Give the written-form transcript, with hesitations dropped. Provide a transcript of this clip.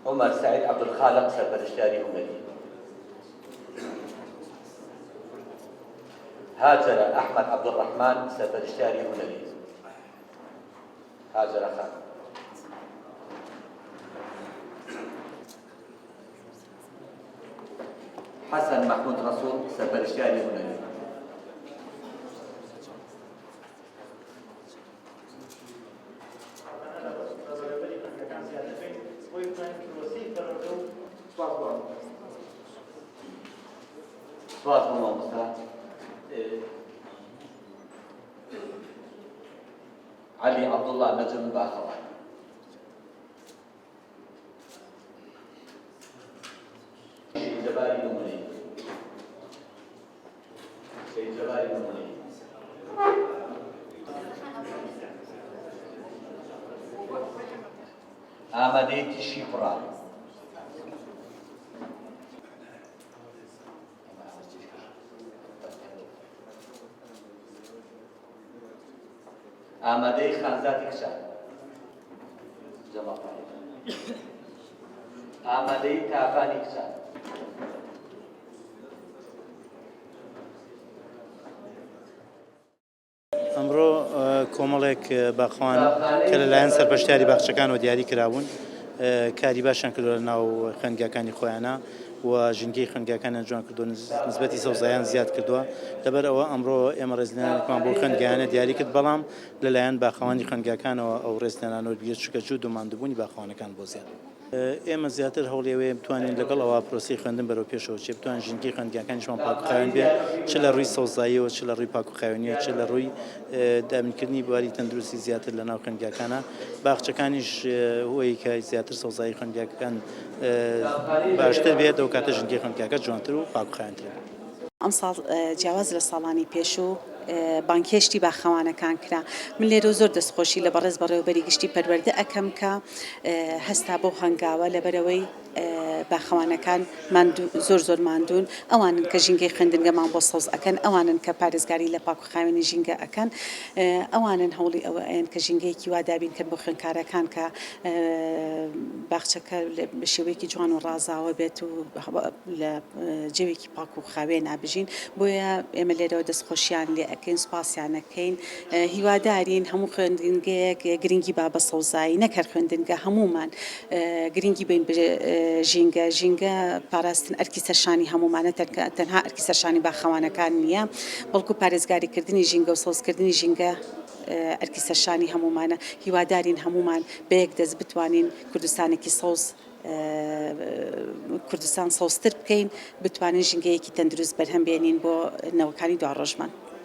عمر سعيد عبد الخالق سرپرشتیاری هنری، هاجر احمد عبد الرحمن سرپرشتیاری هنری، هاجر خان. حسن محمود رسول سرپرشتیاری هنری، سپاس بۆ مامۆستا. علي عبدالله نجم باخەوان، جەباری نمونەی، جەباری نمونەی، ئامادەی تیشی پڕە، ئامادەی خانزادی کچان، ئامادەی تاقانی کچان، ئەمڕۆ کۆمەڵێک باخەوان کە لەلایەن سەرپەرشتیاری باخچەکانەوە دیاری کراون کاری باشیان کردووە لە ناو خوێندگاکانی خۆیانە و ژینگەی خوێندگاکانیان جوان کردووە، نسبەتی سەوزاییان زیاد کردووە. لەبەر ئەوە ئەمڕۆ ئێمە ڕێزلێنانێکمان بۆ خوێندگایانە دیاری کرد، بەڵام لەلایەن باخەوانی خوێندگاکانەوە ئەو ڕێزلێنانەوە بگرێت چونکە جوود و ماندووبوونی باخەوانەکان بۆ زیاد. ئێمە زیاتر هەوڵێوێ بتوانین لەگەڵ ئەوە پرۆسی خوێندن بەرەو پێشەوە چێ بتوان ژینگەی خوێندگاکانیشمان پاکوخاوێن بێ، چ لە ڕووی سەوزاییەوە، چ لە ڕووی پاکوخاوێنیە، چ لە ڕووی دامینکردنی بواری تەندروستی زیاتر لە ناو خوێندگاکانە. باخچەکانیش هۆی کە زیاتر سەوزایی خوێندگاکان باشتر بێت، ئەو کاتە ژینگەی خوێندگاکە جوانتر و پاکوخاوێنتر بێت. ئەم ساڵ جیاواز لە ساڵانی پێشوو بانکێشتی باخەوانەکان کرا. من لێرە زۆر دەستخۆشی لە بەڕێز بەڕێوەبەری گشتی پەروەردە ئەەکەم کە هەستا بۆ هەنگاوە لەبەرەوەی باخەوانەکان زۆر ماندوون، ئەوانن کە ژینگەی خوێندنگەمان بۆ سەوز ئەەکەن، ئەوانن کە پارێزگاری لە پاکوخاوێنی ژینگە ئەەکەن، ئەوانن هەوڵی ئەوە ئەن کە ژینگەیەکی وا دابین کە بۆ خوێندکارەکان کە باخچەکە بە شێوەیەکی جوان و ڕازاوە بێت و لە جێوێکی پاک و خاوێن نابژین. بۆیە ئێمە لێرەوە دەستخۆشیان لێ ئەەکەین، سوپاسیان ئەەکەین، هیوادارین هەموو خوێندنگەیەک گرنگی با بە سەوزایی نەکرد، خوێندنگە هەمومان گرنگی بین ژینگە پاراستن ئەرکی سەرشانی هەمومانە، تەنها ئەرکی سەرشانی باخەوانەکان نییە، بەڵکو پارێزگاریکردنی ژینگە و سەوزکردنی ژینگە ئەرکی سەرشانی هەمومانە. هیوادارین هەمومان بەیەک دەست بتوانین کوردستانێکی سەوز کوردستان سەوزتر بکەین، بتوانین ژینگەیەکی تەندروست بەرهەم بێنین بۆ نەوەکانی دوا ڕۆژمان.